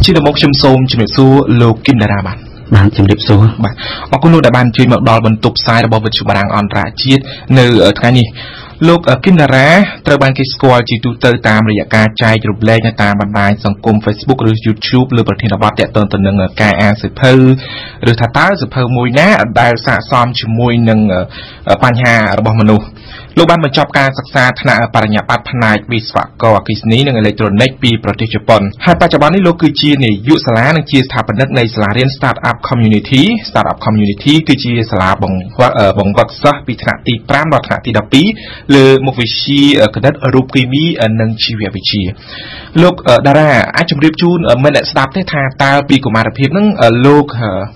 Chỉ là một trong sốជំរាបសួរលោកគិនតារាបាទបានជំរាបសួរបាទអរគុណលោកដែលបានជួយមកដល់បន្ទប់ផ្សាយរបស់វិទ្យុបារាំងអន្តរជាតិនៅថ្ងៃនេះលោកគិនតារាត្រូវបានគេស្គាល់ជាទូទៅតាមរយៈការចែករំលែកនៅតាមបណ្ដាញសង្គម Facebook ឬ YouTube លើប្រធានបទទាក់ទងទៅនឹងការអានសៀវភៅឬថាតើសៀវភៅមួយណាដែលស័ក្តិសមជាមួយនឹងបញ្ហារបស់មនុស្សលោកបានបញ្ចប់ការសិក្សាថ្នាក់បរិញ្ញាបត្រផ្នែកវិស្វករអគ្គិសនីនិងអេឡិចត្រូនិកពីប្រទេសជប៉ុនហើយបច្ចុប្បន្ននេះលោកគឺជានាយកសាលានិងជាស្ថាបនិកនៃសាលារៀន Startup Community គឺជាសាលាបង្វឹកសិស្សពីថ្នាក់ទី5ដល់ថ្នាក់ទី12លើមុខវិជ្ជាគណិតរូបគីមីនិងជីវវិទ្យាលោកតារាអាចជម្រាបជូនមិត្តអ្នកស្ដាប់ទេថាតើពីកុមារភាពហ្នឹងលោក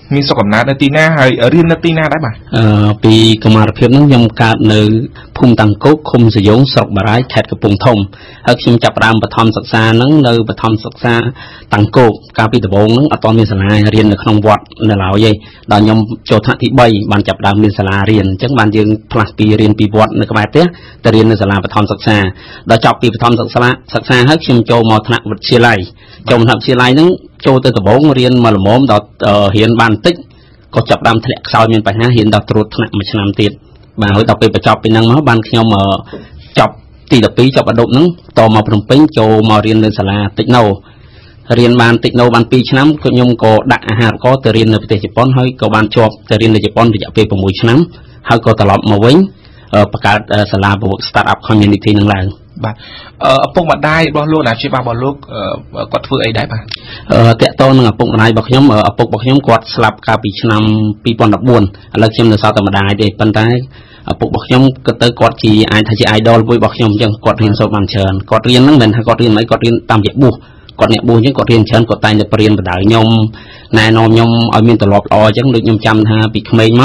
មានសុខកំណើតនៅទីណាហើយរៀននៅទីណាដែរបាទពីកុមារភាពហ្នឹងខ្ញុំកើតនៅភូមិតាំងគោកឃុំសយងស្រុកបារាយខេត្តកំពង់ធំហើយខ្ញុំចាប់ផ្ដើមបឋមសិក្សាហ្នឹងនៅបឋមសិក្សាតាំងគោកកាលពីដំបូងហ្នឹងអត់ទាន់មានសាលារៀននៅក្នុងវត្តនៅឡើយទេដល់ខ្ញុំចូលថ្នាក់ទី3បានចាប់ផ្ដើមមានសាលារៀនអញ្ចឹងបានយើងផ្លាស់ពីរៀនពីវត្តនៅក្បែរផ្ទះទៅរៀននៅសាលាបឋមសិក្សាដល់ចប់ពីបឋមសិក្សាហើយខ្ញុំចូលមកថ្នាក់វិទ្យាល័យចូលថ្នាក់វិទ្យាល័យហ្នឹងចូលទៅដំបូងរៀនមកល្មមដល់រៀនបានបន្តិចក៏ចាប់ផ្ដើមធ្លាក់ខ្សោយមានបញ្ហារៀនដល់ត្រួតថ្នាក់មួយឆ្នាំទៀតបាទហើយដល់ពេលបញ្ចប់ពីហ្នឹងមកបានខ្ញុំចប់ទី12ចប់អដប់ហ្នឹងតមកភ្នំពេញចូលមករៀននៅសាលាតិចណូរៀនបានតិចណូបាន2ឆ្នាំខ្ញុំក៏ដាក់អាហារករទៅរៀននៅប្រទេសជប៉ុនហើយក៏បានជាប់ទៅរៀននៅជប៉ុនរយៈពេល6ឆ្នាំហើយក៏ត្រឡប់មកវិញបង្កើតសាលាបង្វឹក Startup Community នឹងឡើងបាទឪពុកម្ដាយរបស់លោកណាជារបស់លោកគាត់ធ្វើអីដែរបាទតកតងនឹងឪពុកម្ដាយរបស់ខ្ញុំឪពុករបស់ខ្ញុំគាត់ស្លាប់កាលពីឆ្នាំ2014ឥឡូវខ្ញុំនៅសល់តែម្ដាយទេប៉ុន្តែឪពុករបស់ខ្ញុំក៏ទៅគាត់ជាអាចថាជា idol មួយរបស់ខ្ញុំអញ្ចឹងគាត់រៀនសូត្របានច្រើនគាត់រៀនហ្នឹងមិនថាគាត់រៀនមិនគាត់រៀនតាមរបៀបគាត់អ្នកបួសអញ្ចឹងគាត់រៀនច្រើនគាត់តែងតែបរៀនបដៅខ្ញុំណែនាំខ្ញុំឲ្យមានទម្លាប់ល្អអញ្ចឹងដូចខ្ញុំចាំថាពីក្មេងម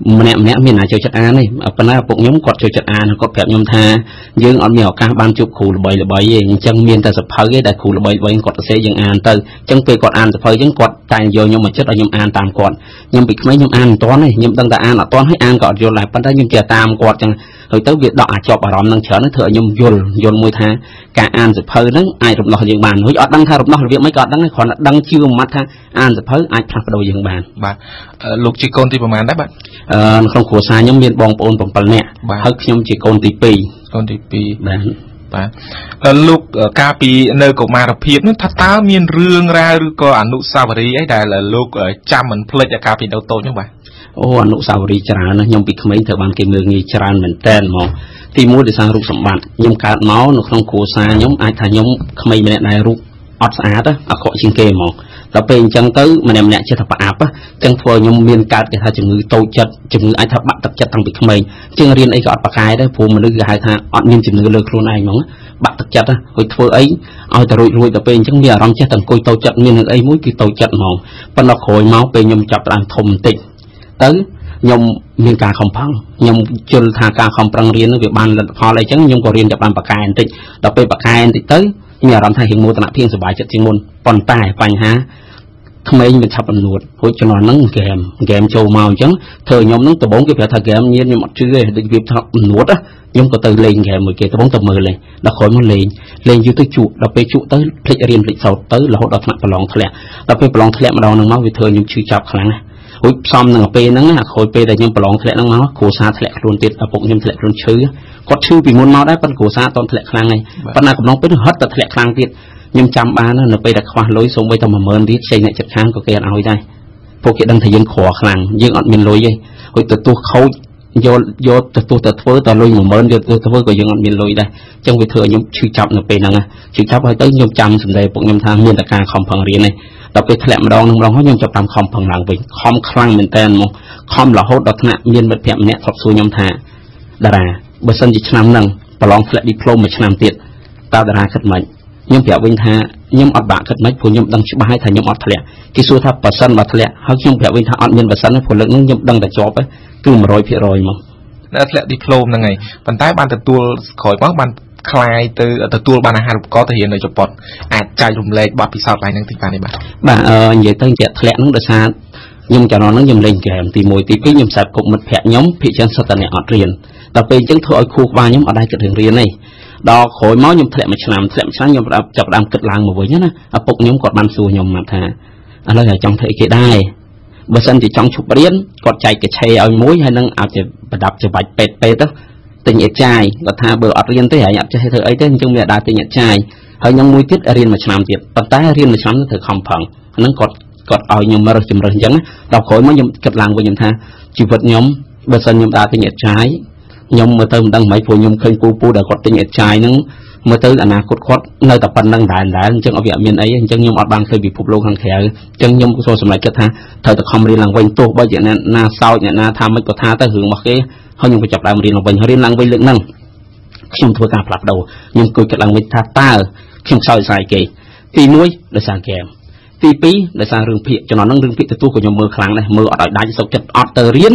កម្នាក់មានណាចូលចិត្តអានទេប៉ុន្តែឪពុកខ្ញុំគាត់ចូលចិត្តអានគាត់ប្រាប់ខ្ញុំថាយើងអត់មានឱកាសបានជួបគ្រូល្បីៗទេអញ្ចឹងមានតែសភៅទេដែលគ្រូល្បីៗគាត់សរសេរយើងអានទៅអញ្ចឹងពេលគាត់អានសភៅអញ្ចឹងគាត់តែងយកខ្ញុំមកចិត្តឲ្យខ្ញុំអានតាមគាត់ខ្ញុំពីក្មេងខ្ញុំអានមិនទាន់ទេខ្ញុំដឹងតែអានអត់ទាន់ហើយអានក៏អត់យល់ដែរប៉ុន្តែខ្ញុំចេះតាមគាត់អញ្ចឹងហើយទៅវាដកអាចប់អារម្មណ៍នឹងច្រើនធ្វើឲ្យខ្ញុំយល់មួយថាការអានសភៅហ្នឹងអាចរំដោះយើងបានហើយអត់ដឹងថារំដោះរបៀបម៉េចក៏អត់ដឹងទេគ្រាន់តែដឹងជឿមួយម៉ាត់ថាអានសភៅអាចផ្លាស់ប្ដូរយើងបានបាទលោកជាកូនទីប្រមាណដែរបាទនៅក្នុងគ្រួសារខ្ញុំមានបងប្អូន7នាក់ហើយខ្ញុំជាកូនទី2កូនទី2បាទលោកកាលពីនៅកុមារភាពនោះថាតើមានរឿងរ៉ាវឬក៏អនុស្សាវរីយ៍អីដែលលោកចាំមិនភ្លេចកាលពីនៅតូចនោះបាទអូអនុស្សាវរីយ៍ច្រើនណាស់ខ្ញុំពីក្មេងត្រូវបានគេមើលងាយច្រើនមែនតើហ្មងទី1ដោយសាររូបសម្បត្តិខ្ញុំកើតមកនៅក្នុងគ្រួសារខ្ញុំអាចថាខ្ញុំក្មេងម្នាក់ដែររូបអត់ស្អាតអាក្រក់ជាងគេហ្មងដល់ពេលអញ្ចឹងទៅម្នាក់ចេះតែប្រអាប់អញ្ចឹងធ្វើឲ្យខ្ញុំមានកើតគេថាជំងឺតូចចិត្តជំងឺអាចថាបាក់ទឹកចិត្តតាំងពីក្មេងអញ្ចឹងរៀនអីក៏អត់ប្រកែដែរព្រោះមនុស្សគេហៅថាអត់មានជំនឿលើខ្លួនឯងហ្មងបាក់ទឹកចិត្តហើយធ្វើអីឲ្យតែរួចដល់ពេលអញ្ចឹងមានអារម្មណ៍ចេះតែអង្គុយតូចចិត្តមាននឹងអីមួយគឺតូចចិត្តហ្មងប៉ុន្តែក្រោយមកពេលខ្ញុំចាប់ផ្ដើមធំបន្តិចទៅខ្ញុំមានការខំប្រឹងខ្ញុំជឿថាការខំប្រឹងរៀននឹងវាបានលទ្ធផលអីចឹងខ្ញុំក៏រៀនចាប់បានប្រកែបន្តិចដល់ពេលប្រកែបន្តិចទៅមានអារម្មណ៍ថារៀងមោទនភាពសុបាយចិត្តជាងមុនប៉ុន្តែបញ្ហាក្មេងវាឆាប់អំនួតហូចជំនាន់ហ្នឹងហ្គេមចូលមកអញ្ចឹងធ្វើខ្ញុំហ្នឹងដំបូងគេប្រាប់ថាហ្គេមញៀនខ្ញុំអត់ជឿទេដូចវាថាអំនួតខ្ញុំក៏ទៅលេងហ្គេមមួយគេដំបូងទៅមើលលេងដល់ក្រោយមកលេងយូរទៅជក់ដល់ពេលជក់ទៅភ្លេចរៀនភ្លេចសូត្រទៅរហូតដល់ថ្នាក់ប្រឡងធ្លាក់ដល់ពេលប្រឡងធ្លាក់ម្ដងហ្នឹងមកវាធ្វើខ្ញុំឈឺចាប់ខ្លាំងណាស់ហូចផ្សំនឹងពេលហ្នឹងអាក្រោយពេលដែលខ្ញុំប្រឡងធ្លាក់ហ្នឹងមកគ្រួសារធ្លាក់ខ្លួនទៀតឪពុកខ្ញុំធ្លាក់ខ្លួនឈឺគាត់ឈឺពីមុនមកដែរប៉ុន្តែគ្រួសារអត់ធ្លាក់ខ្លាំងទេប៉ុន្តែកំឡុងពេលហត់តែធ្លាក់ខ្លាំងទៀតខ្ញុំចាំបាននៅពេលដែលខ្វះលុយសូម្បីតែ10000ទៀតផ្សេងអ្នកចិត្តខាងក៏គេអត់ឲ្យដែរពួកគេដឹងថាយើងក្រខ្លាំងយើងអត់មានលុយទេហូចទទួលខូចយកទទួលទៅធ្វើតលុយ10000យកទៅធ្វើក៏យើងអត់មានលុយដែរអញ្ចឹងវាធ្វើឲ្យខ្ញុំឈឺចាប់នៅពេលហ្នឹងឈឺចាប់ហើយទៅខ្ញុំចាំសម្ដីពួកខ្ញុំថាមានតែការខំប្រឹងរៀនទេដល់ពេលធ្លាក់ម្ដងហើយខ្ញុំចាប់តាមខំប្រឹងឡើងវិញខំខ្លាំងមែនតើមកខំរហូតដល់ថ្នាក់មានមិត្តភក្តិម្នាក់ធ្លាប់សួរខ្ញុំថាតារាបើសិនជាឆ្នាំហ្នឹងប្រឡងធ្លាក់ឌីប្លូមមួយឆ្នាំទៀតតើតារាគិតមិនខ្ញុំប្រាប់វិញថាខ្ញុំអត់បាក់គិតមិនព្រោះខ្ញុំដឹងច្បាស់ហើយថាខ្ញុំអត់ធ្លាក់គេសួរថាប៉ះសិនបើធ្លាក់ហើយខ្ញុំប្រាប់វិញថាអត់មានប៉ះសិនទេព្រោះលើកនោះខ្ញុំដឹងតែជាប់គឺ100%មកធ្លាក់ឌីប្លូមហ្នឹងហើយប៉ុន្តែបានទទួលក្រោយមកបានខ្លាយទៅទទួលបានអាហារូបករណ៍ទៅរៀននៅជប៉ុនអាចចែករំលែកបទពិសោធន៍ឡើងហ្នឹងតិចបានទេបាទនិយាយទៅធ្លាក់ហ្នឹងដោយសារ nhưng cho nó nhầm lên kèm thì mỗi tí phí nhầm sạp cục mật phẹt nhóm phía chân sơ tần này ọt riêng đặc biệt chân thôi khu ba nhóm ở đây cực riêng này đó khối máu nhầm thẹn mà làm nhầm chọc đam cực làng một với nhá ở bụng nhóm cọt ban xù nhầm mà thà ở đây là trong thể cái đai bữa sân thì trong chụp riêng cọt chạy cái xe ở mũi hay nâng ảo thì đập cho bạch pet đó tình nhiệt trai và tha bờ ọt riêng tới hải nhập cho thơ ấy tên trong mẹ đa tình nhiệt trai hơi nhầm mũi tiết riêng mà làm tiệt tận tay riêng mà làm thử không phẳng nâng cọt ở nhầm mà chùm rồi chẳng đọc khối máu nhầm cực làng với nhầm tha chỉ vật nhóm bữa sân nhầm đa tình nhiệt trái nhom mà tôm đăng mấy phụ nhom khơi pu đã có tình nhiệt trai nâng mà tới là na cốt nơi tập ban đăng đại chân ở viện miền ấy chân nhom ở bang khơi bị phục lâu hàng khẻ chân nhom số sầm lại kết tha thời tập không đi làng quanh tu bây giờ na sau nhà na tham mấy có tha tới hưởng mặc cái hơi nhom phải chập làm đi làng quanh hơi làng quanh lượng năng nhom thua cả phạt đầu nhom cười cái làng quanh tha ta nhom soi sai kỳ tì muối để sang kèm tì pí để sang rừng phiệt cho nó nâng rừng phiệt từ tu của nhom mưa kháng này mưa ở đại sâu chật ọt tờ riên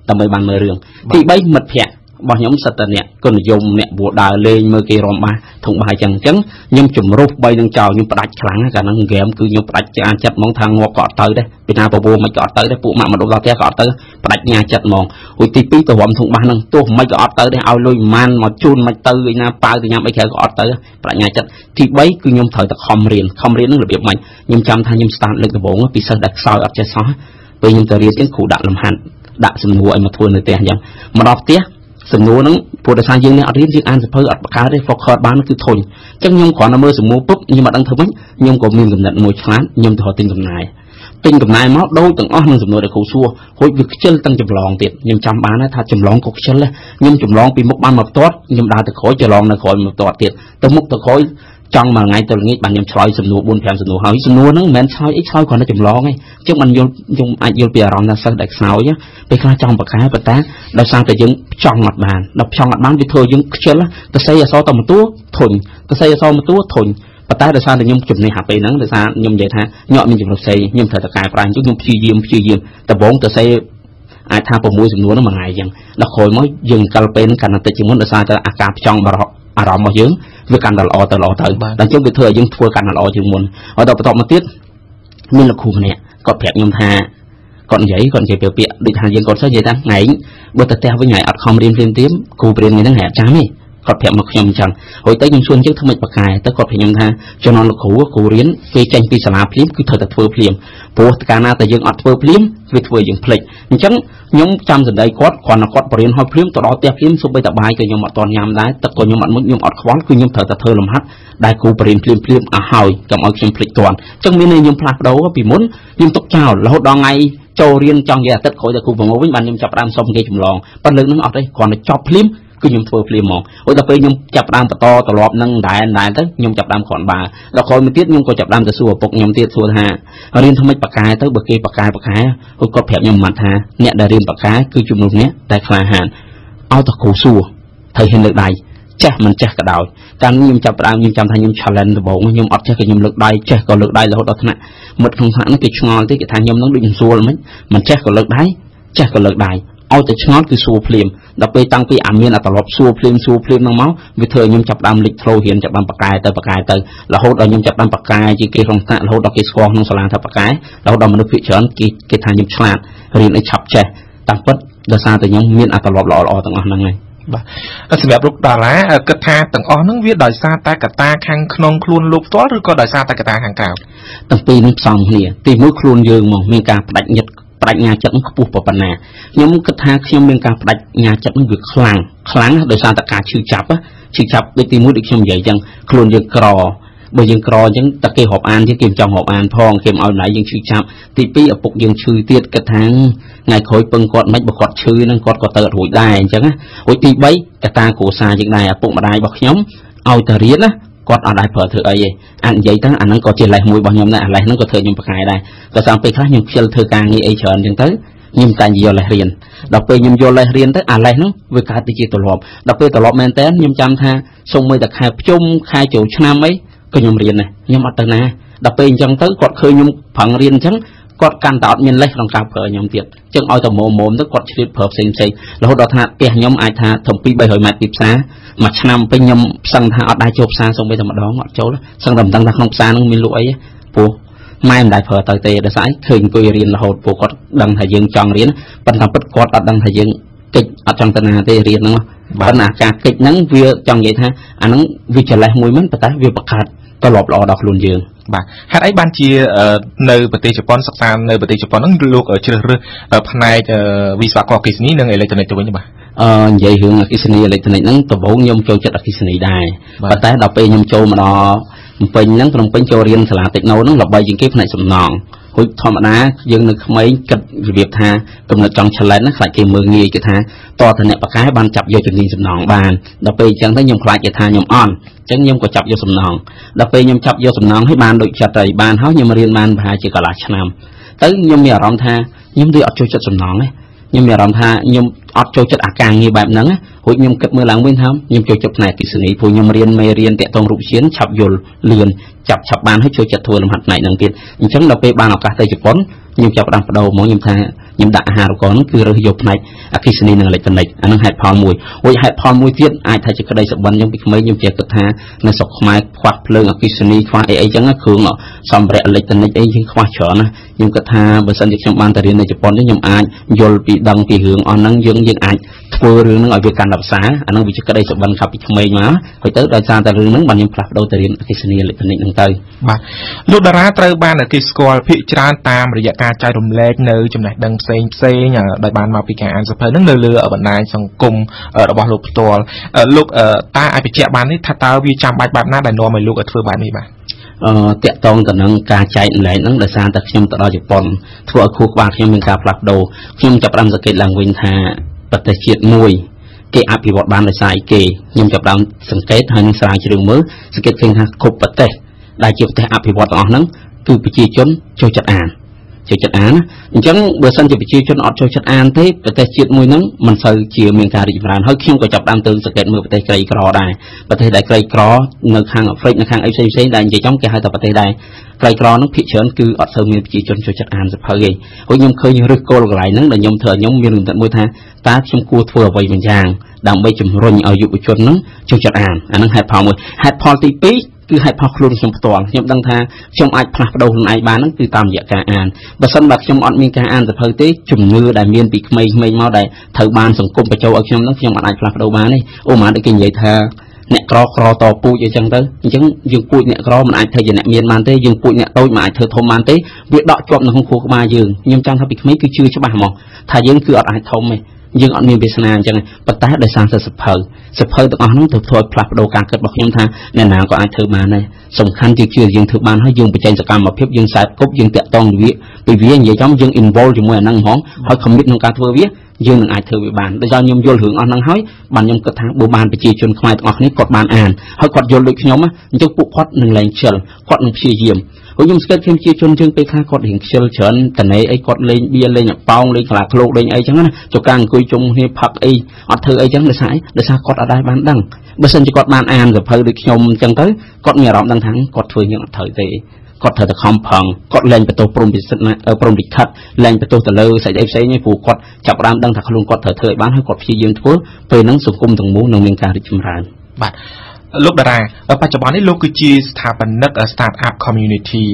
tầm mấy bàn mưa rừng tì bay mật phẹt bao nhóm sạch nè còn dùng nè bộ đào lên mơ kia ròm ba thùng bài chẳng chấn nhưng chùm rút bay đang chào nhưng bạch kháng cả năng game cứ nhưng bạch cha chặt mong thang ngọc cọt tới đấy việt nam bộ mấy cọt tới đấy phụ mạng mà đồ ra cọt tới bạch nhà chặt mong hồi tí pí tổ hòm thùng ba năng tu mấy cọt tới đấy ao lôi man mà chun mấy tư việt nam bao từ nhà mấy khe cọt tới bạch nhà chặt thì bấy cứ nhưng thời tập không riêng nó là việc mạnh nhưng chăm thay nhưng stand lên cái bộ bị sơ đặt soi ở trên xó bây nhưng tờ riêng tiếng cụ đạn làm hạn đạn sừng nguội mà thua người tiền chẳng mà đọc tiếc sừng ngô nó phụ đại sang dương này ở riêng riêng an sẽ phơi ở cá đấy phọc khọt bán nó cứ thổi chắc nhung còn nó mơ sừng ngôปุ๊บnhưng mà đang thấm ấy nhung có miếng cầm nặn mùi chán nhung thì họ tin cầm này máu đôi từng óc sừng ngô để khâu xua hồi việc chân tăng chầm lòn tiệt nhung chăm bán nó thà chầm lòn cục chân lên nhung chầm lòn bị một ban một tót nhung đào từ khối chầm lòn là khối một tót tiệt từ múc từ khối trong mà ngày tôi nghĩ bạn nhầm soi sừng ngô buôn phèn sừng ngô hỏi sừng ngô nó men soi ít soi còn nó chầm lòn ấy chứ mình dùng ai vô bìa rong là sao đặt sao nhá bây giờ trong bậc cái bậc tá đào sang từ những trong mặt bàn đọc trong mặt bàn thì thôi những chân lá ta xây ra so tầm một túa thùng ta xây ra so một túa thùng bậc tá đào sang từ những chùm này hạt bể nắng đào sang nhom vậy tha nhọ mình chùm được xây nhom thời tập cài bàn chút nhom phi diêm ta bốn ta xây ai tha vào mũi sừng ngô nó mà ngày chẳng là khôi mới dừng calpen cả năng tự chỉ muốn đào sang cho cạp trong mà họ rộng mà dướng việc cần là lo tới đằng trước việc thừa dưng thua cần là lo chừng muốn ở đâu tập một tiết như là khu này có phép nhom tha còn giấy biểu bịa định hàng dân còn sao vậy ta ngày bữa ta teo với ngày ở không riêng tím khu riêng người đang hẹp chám ấy còn phép một nhom chẳng hồi tới những xuân trước thâm mịch bạc cài tới còn phải nhom tha cho nó là khu riêng cây tranh pi sả phím cứ thời ta thua phím bố cả na ta dân ở thua phím việc thua dân phịch chẳng nhóm trăm giờ đây quát còn là quát riêng hơi phím tụi đó teo phím số bây tập bài cái nhom ở toàn nhám đá tập còn nhom ở mức nhom ở khoán cứ nhom thời ta thơ làm hát đại khu riêng phím à hỏi cầm ở phím phịch toàn chẳng miếng này nhom phạt đấu bị muốn nhom tốc chào là hốt đo ngay châu riêng trong nhà tất khối tại khu vực ngô với bạn nhung chập đam xong cái chùm lòn bắt lực nó ở đây còn là chop phím cứ nhung thua phím mỏng ôi tập nhung chập đam to lọp nâng đại tới nhung chập đam còn bà là khối mới tiết nhung có chập đam từ xua bọc nhung tiết xua hà riêng thâm mấy bạc cài tới bậc kia bạc cài ôi có phèo nhung mặt hà nhẹ đại riêng bạc cài cứ chùm lục nhé đại phà hàn ao tập khổ xua thời hiện lực đại chắc mình chắc cả đào càng nhung chập đam nhung chăm thay nhung challenge từ bộ nhung ọt chắc cái nhung lực đại chắc còn lực đại là hốt đó thế này một không hẳn cái ngon tới cái thay nhung nó định xua là mấy mình chắc còn lực đại chắc còn lực đại ao tới ngon cứ xua phim đặc biệt tăng cái ảm miên là tập xua phim nó máu vì thời nhung chập đam lịch thâu hiện chập đam bạc cài tới là hốt đó nhung chập đam bạc cài chỉ cái rong tạ là hốt đó cái score nó sờ thập bạc cài là hốt đó mình được phía trên cái thay nhung chặt riêng ấy chập che tăng bất là sao từ nhung miên là tập lọ tầng năng nàyสำหรับลูกดาราเกิดทาต่างอ้อนึกวิดอยซาตากตาขังขนมคลุนลูกตัวหรือก็ดอยซาตากตาขังกล่าวตั้งปีนึกสองเนี่ยตีมือคลุนยืงมองมีการประดับประดับงาจัดมันขบุปปนายังมุกทายังมีการประดับงาจัดมันคือคลังโดยซาตากาชื่อจับโดยตีมือดิฉันใหญ่จังคลุนยืงกรอบางยังกรอยังตะเกียบหอบอันที่เก็บจองหอบอันพองเก็บเอาไหนยังชื่อจับตีปีอปุกยังชื่อเตี้ยกระทั่งไงคอยเปิงกอดไม่บอกกอดชื่อนั่งกอดก็เติร์ดหุ่ยได้จังนะหุ่ยตีใบกระตาโกซาจังไงปุกมาได้บอกย้อมเอาแต่เรียนนะกอดเอาได้เผื่อเธอไอ้อันใหญ่ตั้งอันนั้นก็เจริญมวยบอกย้อมได้อะไรนั่นก็เธอยังประกายได้แต่สามปีครั้งยังเชื่อเธอกลางนี่ไอเฉินจังเต้ยิมการยิโยเลยเรียนดอกเปยิมโยเลยเรียนเต้อะไรนั่งเวกาติจิตตลอดดอกเปตลอดแมนเต้ยิมจำท่าทรงมือแต่ขายจุ่มขายจู่ชนะไหมก็ยมเรียนนะยมอัตนาดับเป็นจังเต๋อกดเคยยมผังเรียนจังกดการตัดเงินเล็กลองกาเผยยมเตียจังเอาแต่โมมต้องกดชีวิตเผยเซ็งแล้วเราท่าเปียยมไอท่าถมปีใบหอยมาติดซามาชนำเป็นยมสั่งท่าเอาได้โจบซาส่งไปธรรมดาหมดโจแล้วสั่งดำตั้งขนมซานั่งมีรวยปู ម៉ែមិនដែលប្រើទៅទេដោយសារឃើញអង្គុយរៀនរហូតពួកគាត់ដឹងថាយើងចង់រៀនប៉ុន្តែពិតគាត់អត់ដឹងថាយើងកិច្ចអត់ចង់ទៅណាទេរៀនហ្នឹងប៉ុន្តែការកិច្ចហ្នឹងវាចង់និយាយថាអាហ្នឹងវាចលេះមួយមិនប៉ុន្តែវាបង្កើតទម្លាប់ល្អដល់ខ្លួនយើងបាទហេតុអីបានជានៅប្រទេសជប៉ុនសិក្សានៅប្រទេសជប៉ុនហ្នឹងលោកជ្រើសរើសផ្នែកវិស្វករអគ្គិសនីនិងអេឡិចត្រូនិកទៅវិញបាទនិយាយរឿងអគ្គិសនីអេឡិចត្រូនិកហ្នឹងដំបូងខ្ញុំចូលចិត្តអគ្គិសនីដែរប៉ុន្តែដល់ពេលខ្ញុំចូលមកដល់ភ្នំពេញហ្នឹងក្នុងពេញចូលរៀនសាលាតិចណូហ្នឹងល្បីជាងគេផ្នែកសំណង់ហូចធម្មតាយើងនៅក្មេងគិតរបៀបថាកំណត់ចង់ challenge ហ្នឹងខ្លាចគេមើលងាយគេថាតើតអ្នកបកែបានចាប់យកជំនាញសំណង់បានដល់ពេលអញ្ចឹងទៅខ្ញុំខ្លាចគេថាខ្ញុំអន់អញ្ចឹងខ្ញុំក៏ចាប់យកសំណង់ដល់ពេលខ្ញុំចាប់យកសំណង់ឲ្យបានដូចចិត្តហើយបានហើយខ្ញុំរៀនបានប្រហែលជាកន្លះឆ្នាំទៅខ្ញុំមានអារម្មណ៍ថាខ្ញុំដូចអត់ចូលចិត្តសំណង់ទេខ្ញុំមានអារម្មណ៍ថាខ្ញុំអត់ចូលចិត្តអាការងារបែបហ្នឹងរួចខ្ញុំគិតមើលឡើងវិញថាខ្ញុំចូលចិត្តផ្នែកអគ្គិសនីព្រោះខ្ញុំរៀនមេរៀនតាក់ទងរូបជាឆាប់យល់លឿនឆាប់បានហើយចូលចិត្តធ្វើលំហាត់ផ្នែកហ្នឹងទៀតអញ្ចឹងដល់ពេលបានឱកាសទៅជប៉ុនខ្ញុំចាប់ផ្ដើមបដូរមកខ្ញុំថាខ្ញុំដាក់អាហារូបករណ៍ហ្នឹងគឺរើសយកផ្នែកអគ្គិសនីនិងអេឡិចត្រូនិកអាហ្នឹងហេតុផលមួយរួចហេតុផលមួយទៀតអាចថាជាក្តីសុបិនខ្ញុំពីក្មេងខ្ញុំចេះគិតថានៅស្រុកខ្មែរខ្វះភ្លើងអគ្គិសនីខ្វះអីចឹងគ្រឿងសម្ភារៈអេឡិចត្រូនិកអីយើងខ្វះច្រើនណាខ្ញុំគិតថាបើសិនជាខ្ញុំបានទៅរៀននៅជប៉ុនខ្ញុំអាចយល់ពីដឹងពីរឿងអស់ហ្នឹងយើងអាចធ្វើរឿងហ្នឹងឲ្យវាកាន់តែផ្សារអាហ្នឹងវាជាក្តីសុបិនខាប់ពីក្មេងមកហើយទៅដោយសារតែរឿងហ្នឹងបានខ្ញុំផ្លាស់ប្ដូរទៅរៀនអគ្គិសនីអេឡិចត្រូនិកហ្នឹងទៅបាទលោកតារាត្រូវបានគេស្គាល់ភាគច្រើនតាមរយៈការចែករំលែកនៅចំណេះដឹងផ្សេងដោយបានមកពីការអានសៀវភៅហ្នឹងនៅលើបណ្ដាញសង្គមរបស់លោកផ្ទាល់លោកតាអាចបញ្ជាក់បានទេថាតើវាចាំបាច់បែបណាដែលនាំឲ្យលោកធ្វើបែបនេះបាទតាក់ទងទៅនឹងការចែករំលែកហ្នឹងដោយសារតែខ្ញុំទៅដល់ជប៉ុនធ្វើឲ្យខួរក្បាលខ្ញុំមានការផ្លាស់ប្ដូរខ្ញុំចាប់ផ្ដើមសង្កេតឡើងវិញថាប្រទេសជាតិមួយគេអភិវឌ្ឍបានដោយសារអីគេខ្ញុំចាប់ផ្ដើមសង្កេតហើយនឹងស្រាវជ្រាវមើលសង្កេតឃើញថាគ្រប់ប្រទេសដែលជាប្រទេសអភិវឌ្ឍទាំងអស់ហ្នឹងគឺប្រជាជនចូលចិត្តអានអញ្ចឹងបើសិនជាប្រជាជនអត់ចូលចិត្តអានទេប្រទេសជាតិមួយហ្នឹងមិនសូវជាមានការរីកចម្រើនហើយខ្ញុំក៏ចាប់ផ្ដើមទៅសង្កេតមើលប្រទេសក្រីក្រដែរប្រទេសដែលក្រីក្រនៅខាងអាហ្វ្រិកនៅខាងអីផ្សេងដែលនិយាយចំគេហៅថាប្រទេសដែលក្រីក្រហ្នឹងភាគច្រើនគឺអត់សូវមានប្រជាជនចូលចិត្តអានសៀវភៅទេហើយខ្ញុំឃើញឫសគល់កន្លែងហ្នឹងដែលខ្ញុំមានរំលឹកមួយថាតើខ្ញុំគួរធ្វើអ្វីមួយយ៉ាងដើម្បីជំរុញឲ្យយុវជនហ្នឹងចូលចិត្តអានអាហ្នឹងហេតុផលមួយហេតុផលទី2គឺហេតុផលខ្លួនខ្ញុំផ្ទាល់ខ្ញុំដឹងថាខ្ញុំអាចផ្លាស់ប្ដូរខ្លួនឯងបានហ្នឹងគឺតាមរយៈការអានបើសិនបើខ្ញុំអត់មានការអានសៀវភៅទេជំនឿដែលមានពីក្មេងៗមកដែលត្រូវបានសង្គមបញ្ចូលឲ្យខ្ញុំហ្នឹងខ្ញុំអាចផ្លាស់ប្ដូរបានទេអូម៉ាដូចគេនិយាយថាអ្នកក្រតពូជអីចឹងទៅអញ្ចឹងយើងពូជអ្នកក្រមិនអាចធ្វើជាអ្នកមានបានទេយើងពូជអ្នកតូចមិនអាចធ្វើធំបានទេវាដកជាប់នៅក្នុងខួរក្បាលយើងខ្ញុំចង់ថាពីក្មេងគឺជឿច្បាស់ហ្មងថាយើងគឺអត់អាចធំទេយើងអត់មានវាសនាអញ្ចឹងប៉ុន្តែដោយសារតែសៀវភៅទាំងអស់ហ្នឹងទៅធ្វើឲ្យផ្លាស់ប្ដូរការគិតរបស់ខ្ញុំថាអ្នកណាក៏អាចធ្វើបានដែរសំខាន់ជាយើងធ្វើបានហើយយើងបញ្ចេញសកម្មភាពយើងខ្សែគប់យើងតាក់ទងពីវានិយាយចំយើង involve ជាមួយអាហ្នឹងហ្មងហើយ commit ក្នុងការធ្វើវាយើងនឹងអាចធ្វើវាបានដោយសារខ្ញុំយល់រឿងអស់ហ្នឹងហើយបានខ្ញុំគិតថាបើបានប្រជាជនខ្មែរទាំងអស់គ្នាគាត់បានអានហើយគាត់យល់ដូចខ្ញុំអញ្ចឹងពួកគាត់នឹងលែងខ្ជិលគាត់នឹងព្យាយាមហើយខ្ញុំស្គាល់ខ្ញុំជាជនជើងពេលខ្លះគាត់រៀងខ្ជិលច្រើនតនេអីគាត់លេងបៀលេងប៉ោងលេងខ្លាឃ្លោកលេងអីចឹងណាចុះការអង្គុយជុំគ្នាផឹកអីអត់ធ្វើអីចឹងដោយសារគាត់អត់ដែរបានដឹងបើសិនជាគាត់បានអានសៀវភៅដូចខ្ញុំអញ្ចឹងទៅគាត់មានអារម្មណ៍ដឹងថាគាត់ធ្វើយ៉ាងអត់ត្រូវទេគាត់ត្រូវតែខំប្រឹងគាត់លែងបន្ទោសព្រមលិខិតលែងបន្ទោសទៅលើស្អីផ្សេងនេះព្រោះគាត់ចាប់ផ្ដើមដឹងថាខ្លួនគាត់ត្រូវធ្វើឲ្យបានហើយគាត់ព្យាយាមធ្វើពេលហ្នឹងសង្គមទាំងមូលនឹងមានការរីកចម្រើនបាទលោកតារាបច្ចុប្បន្ននេះលោកគឺជាស្ថាបនិក start up community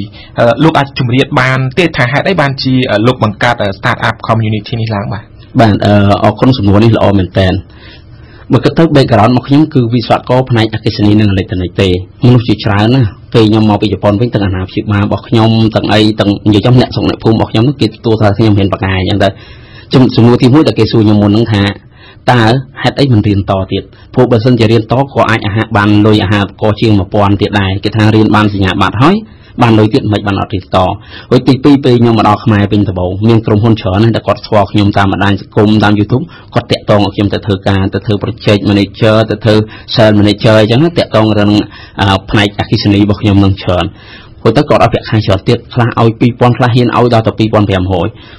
លោកអាចជម្រាបបានទេថាហេតុអីបានជាលោកបង្កើត start up community នេះឡើងបាទអរគុណសំណួរនេះល្អមែនតើបើគិតទៅ background របស់ខ្ញុំគឺវិស្វករផ្នែកអគ្គិសនីនិងអេឡិចត្រូនិកទេមនុស្សជាច្រើនណាពេលខ្ញុំមកពីជប៉ុនវិញទាំងអាណាព្យាបាលរបស់ខ្ញុំទាំងអីទាំងនិយាយចំអ្នកស្រុកអ្នកភូមិរបស់ខ្ញុំគេទទួលថាខ្ញុំហ៊ានបកកាយអញ្ចឹងទៅសំណួរទី1ដែលគេសួរខ្ញុំមុនហ្នឹងថាតើហេតុអីមិនរៀនតទៀតព្រោះបើសិនជារៀនតក៏អាចបានលុយអាហារក៏ជាង 1000 ទៀតដែរគេថារៀនបានសញ្ញាបត្រហើយបានលុយទៀតមិនបានអត់រៀនតហើយទី2ពេលខ្ញុំមកដល់ខ្មែរវិញដំបូងមានក្រុមហ៊ុនច្រើនតែគាត់ស្គាល់ខ្ញុំតាមបណ្ដាញសង្គមតាម YouTube គាត់តាក់ទងឲ្យខ្ញុំទៅធ្វើការទៅធ្វើ project manager ទៅធ្វើ sales manager អញ្ចឹងតាក់ទងរឿងផ្នែកអគ្គិសនីរបស់ខ្ញុំនឹងច្រើនព្រោះទៅគាត់អត់ប្រាក់ខែច្រើនទៀតខ្លះឲ្យ 2000 ខ្លះហ៊ានឲ្យដល់ទៅ 2500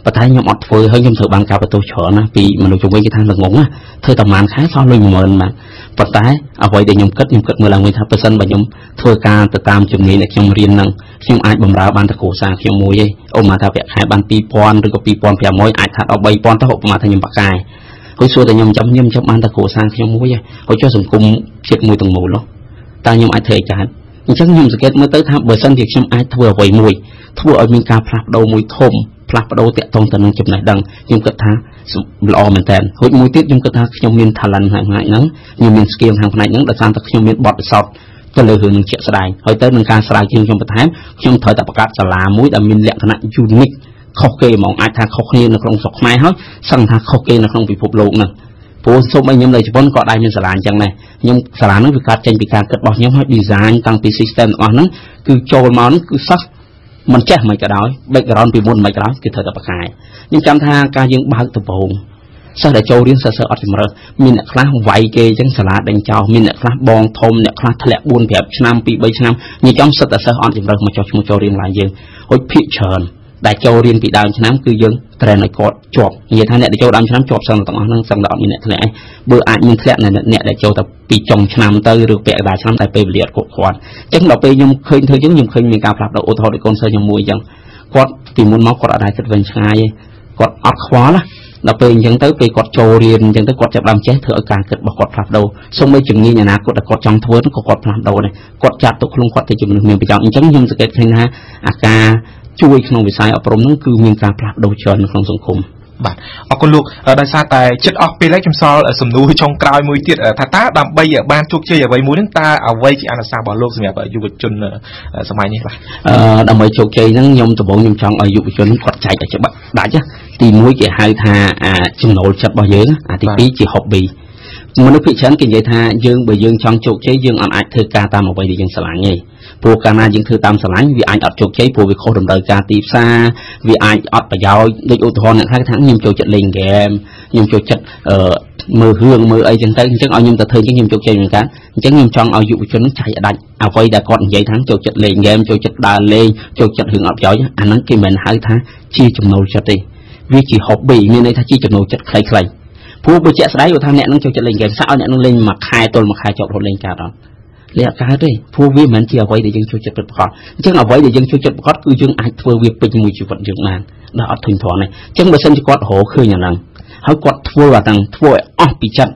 ប៉ុន្តែខ្ញុំអត់ធ្វើហើយខ្ញុំត្រូវបានការបន្ទោសច្រើនណាពីមនុស្សជំនាញគេថាល្ងងណាធ្វើតែប៉ុន្មានខែសោះលុយ 10000 បាទប៉ុន្តែអ្វីដែលខ្ញុំគិតមើលឡើងវិញថាបើសិនបើខ្ញុំធ្វើការទៅតាមជំនាញដែលខ្ញុំរៀនហ្នឹងខ្ញុំអាចបម្រើបានតែគ្រួសារខ្ញុំមួយឯងអូមកថាប្រាក់ខែបាន 2000 ឬក៏ 2500 អាចថាដល់ 3000 ទៅឧបមាថាខ្ញុំបកកាយហើយសួរតែខ្ញុំចាំបានតែគ្រួសារខ្ញុំមួយឯងហើយចុះសង្គមជាតិមួយទាំងមូលតើខ្ញុំអាចធ្វើអីកើត ចឹងខ្ញុំសង្កេតមើលទៅថាបើសិនជាខ្ញុំអាចធ្វើអ្វីមួយធ្វើឲ្យមានការផ្លាស់ប្ដូរមួយធំផ្លាស់ប្ដូរតាក់ទងទៅនឹងចំណេះដឹងខ្ញុំគិតថាល្អមែនតើរួចមួយទៀតខ្ញុំគិតថាខ្ញុំមាន talent ខាងផ្នែកហ្នឹងខ្ញុំមាន skill ខាងផ្នែកហ្នឹងដោយសារតែខ្ញុំមានបទពិសោធន៍ទៅលើរឿងនឹងជាក់ស្ដែងហើយទៅនឹងការស្រាវជ្រាវខ្ញុំបន្ថែមខ្ញុំត្រូវតែបង្កើតសាលាមួយដែលមានលក្ខណៈ unique ខុសគេហ្មងអាចថាខុសគ្នានៅក្នុងស្រុកខ្មែរហើយសឹងថាខុសគេនៅក្នុងពិភពលោកហ្នឹងព្រោះសូម្បីខ្ញុំនៅជប៉ុនក៏ដែរមានសាលាអញ្ចឹងដែរខ្ញុំសាលាហ្នឹងវាកើតចេញពីការគិតរបស់ខ្ញុំហើយ design តាំងពី system របស់ហ្នឹងគឺចូលមកហ្នឹងគឺសិស្សមិនចេះមិនក៏ដោយ background ពីមុនមិនក៏ដោយគឺត្រូវតែបកកាយខ្ញុំចាំថាការយើងបើកដំបូងសិស្សដែលចូលរៀនសិស្សអត់ជំរឿមានអ្នកខ្លះវាយគេអញ្ចឹងសាលាដេញចោលមានអ្នកខ្លះបងធំអ្នកខ្លះធ្លាក់ 4-5 ឆ្នាំ 2-3 ឆ្នាំញចំសិតតែសិស្សអត់ជំរឿមកចុះឈ្មោះចូលរៀនឡើងយើងហូចភាគច្រើនដែលចូលរៀនពីដើមឆ្នាំគឺយើងត្រែនឲ្យគាត់ជាប់និយាយថាអ្នកដែលចូលដើមឆ្នាំជាប់សឹងទាំងអស់ហ្នឹងសឹងតែអត់មានអ្នកធ្លាក់ឯងបើអាចមានធ្លាក់អ្នកដែលចូលតែពីចុងឆ្នាំទៅឬពាក់កណ្ដាលឆ្នាំតែពេលវេលាអត់គ្រប់គ្រាន់អញ្ចឹងដល់ពេលខ្ញុំឃើញធ្វើអញ្ចឹងខ្ញុំឃើញមានការផ្លាស់ប្ដូរឧទាហរណ៍ដូចកូនសិស្សខ្ញុំមួយអញ្ចឹងគាត់ពីមុនមកគាត់អត់ដែរគិតវិញឆ្ងាយទេគាត់អត់ខ្វល់ណាដល់ពេលអញ្ចឹងទៅពេលគាត់ចូលរៀនអញ្ចឹងទៅគាត់ចាប់ដើមចេះធ្វើឲ្យការគិតរបស់គាត់ផ្លាស់ប្ដូរសូម្បីជំនាញអនាគតដែលគាត់ចង់ធ្វើក៏គាត់ផ្លាស់ប្ដូរដែរគាត់ចាត់ទុកខ្លួនគាត់ទៅជាមនុស្សមានប្រយោជន៍អញ្ចឹងខ្ញុំសង្កេតឃើញថាអាការជួយក្នុងវិស័យអប់រំហ្នឹងគឺមានការផ្លាស់ប្ដូរច្រើននៅក្នុងសង្គមបាទអរគុណលោកដោយសារតែចិត្តអស់ពេលហើយខ្ញុំសល់សំណួរចុងក្រោយមួយទៀតថាតើដើម្បីបានជោគជ័យអ្វីមួយហ្នឹងតើអ្វីជាអនុសាសន៍របស់លោកសម្រាប់យុវជនសម័យនេះបាទដើម្បីជោគជ័យហ្នឹងខ្ញុំដំបូងខ្ញុំចង់ឲ្យយុវជនគាត់ចែកឲ្យច្បាស់ដាច់ទី1គេហៅថាចំណូលចិត្តរបស់យើងទី2ជា hobby មនុស្សភាគច្រើនគេនិយាយថាយើងបើយើងចង់ជោគជ័យយើងអត់អាចធ្វើការតាមអ្វីដែលយើងស្រឡាញ់ទេព្រោះកាលណាយើងធ្វើតាមស្រឡាញ់វាអាចអត់ជោគជ័យព្រោះវាខុសតម្រូវការទីផ្សារវាអាចអត់ប្រយោជន៍ដូចឧទាហរណ៍អ្នកខ្លះថាខ្ញុំចូលចិត្តលេងហ្គេមខ្ញុំចូលចិត្តមើលរឿងមើលអីចឹងទៅអញ្ចឹងឲ្យខ្ញុំទៅធ្វើអញ្ចឹងខ្ញុំជោគជ័យមិនកើតអញ្ចឹងខ្ញុំចង់ឲ្យយុវជនចែកដាច់អ្វីដែលគាត់និយាយថាចូលចិត្តលេងហ្គេមចូលចិត្តដើរលេងចូលចិត្តរឿងអត់ប្រយោជន៍អាហ្នឹងគេមិនហៅថាជាចំណូលចិត្តទេវាជា hobby មានន័យថាជាចំណូលចិត្តខ្លីៗព្រោះបើជាក់ស្ដែងគាត់ថាអ្នកនឹងចូលចិត្តលេងហ្គេមសាក់ឲ្យអ្នកនឹងលេងមួយខែទល់មួយខែចប់រហូតលេងកើតអត់លេងអត់កើតទេព្រោះវាមិនមែនជាអ្វីដែលយើងចូលចិត្តពិតប្រាកដអញ្ចឹងអ្វីដែលយើងចូលចិត្តប្រាកដគឺយើងអាចធ្វើវាពេញមួយជីវិតយើងបានដែលអត់ធុញទ្រាន់ទេអញ្ចឹងបើសិនជាគាត់រកឃើញអាហ្នឹងហើយគាត់ធ្វើអាហ្នឹងធ្វើឲ្យអស់ពីចិត្ត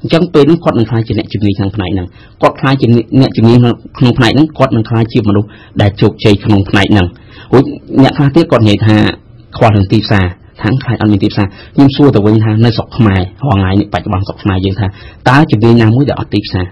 អញ្ចឹងពេលហ្នឹងគាត់នឹងខ្លាចជាអ្នកជំនាញខាងផ្នែកហ្នឹងគាត់ខ្លាចជាអ្នកជំនាញក្នុងផ្នែកហ្នឹងគាត់នឹងខ្លាចជាមនុស្សដែលជោគជ័យក្នុងផ្នែកហ្នឹងរួចអ្នកខ្លះទៀតគាត់និយាយថាខ្វល់រឿងទីផ្សារខាងខ្លាចអត់មានទីផ្សារខ្ញុំសួរទៅវិញថានៅស្រុកខ្មែររាល់ថ្ងៃនេះបច្ចុប្បន្នស្រុកខ្មែរយើងថាតើជំនាញណាមួយដែលអត់ទីផ្សារ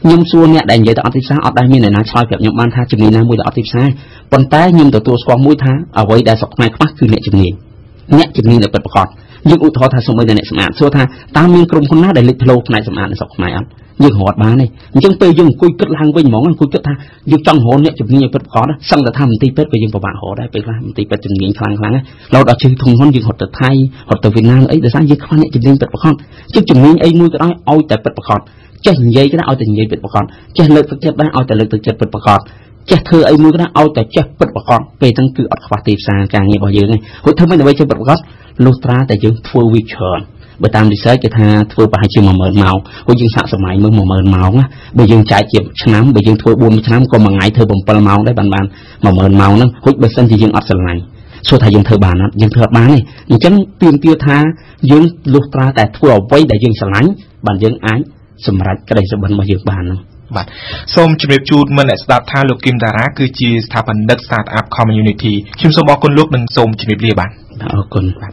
ខ្ញុំសួរអ្នកដែលនិយាយទៅអត់ទីផ្សារអត់ដែលមានអ្នកណាឆ្លើយប្រាប់ខ្ញុំបានថាជំនាញណាមួយដែលអត់ទីផ្សារប៉ុន្តែខ្ញុំទទួលស្គាល់មួយថាអ្វីដែលស្រុកខ្មែរខ្វះគឺអ្នកជំនាញដែលពិតប្រាកដយើងឧទាហរណ៍ថាសូម្បីតែអ្នកសម្អាតសួរថាតើមានក្រុមហ៊ុនណាដែលលេចធ្លោផ្នែកសម្អាតនៅស្រុកខ្មែរអត់យើងរត់បានទេអញ្ចឹងពេលយើងអង្គុយគិតឡើងវិញហ្មងអង្គុយគិតថាយើងចង់រកអ្នកជំនាញឲ្យពិតប្រាកដសឹងតែថាមន្ទីរពេទ្យក៏យើងពិបាករកដែរពេលខ្លះមន្ទីរពេទ្យជំនាញខ្លាំងណាស់រហូតដល់ជឿធំហ៊ុនយើងរត់ទៅថៃរត់ទៅវៀតណាមអីដោយសារយើងខ្វះអ្នកជំនាញពិតប្រាកដជិះជំនាញអីមួយក៏ដោយឲ្យតែពិតប្រាកដចេះនិយាយក៏ដោយឲ្យតែនិយាយពិតប្រាកដចេះលើកទឹកចិត្តដែរឲ្យតែលើកទឹកចិត្តពិតប្រាកដចេះធ្វើអីមួយក៏ដោយឲ្យតែចេះពិតប្រាកដពេលហ្នឹងគឺអត់ខ្វះទីផ្សារការងាររបស់យើងទេហូចធ្វើមិនដើម្បីចេះពិតប្រាកដលុះត្រាតែយើងធ្វើវាច្រើនបើតាម research គេថាធ្វើប្រហែលជា 10000 ម៉ោងហើយយើងសាកសម័យមើល 10000 ម៉ោងណាបើយើងចែកជាឆ្នាំបើយើងធ្វើ4ឆ្នាំក៏មួយថ្ងៃធ្វើ7ម៉ោងដែរបាន10000 ម៉ោងហ្នឹងហើយបើសិនជាយើងអត់ស្រឡាញ់សួរថាយើងធ្វើបានអត់យើងធ្វើអត់បានទេអញ្ចឹងទាមទារថាយើងលុះត្រាតែធ្វើអ្វីដែលយើងស្រឡាញ់បានយើងអាចសម្រេចក្តីសុបិនរបស់យើងបានហ្នឹងបាទសូមជម្រាបជូនមិត្តអ្នកស្ដាប់ថាលោកគឹមតារាគឺជាស្ថាបនិក Startup Community ខ្ញុំសូមអរគុណលោកនិងសូមជម្រាបលាបាទអរគុណបាទ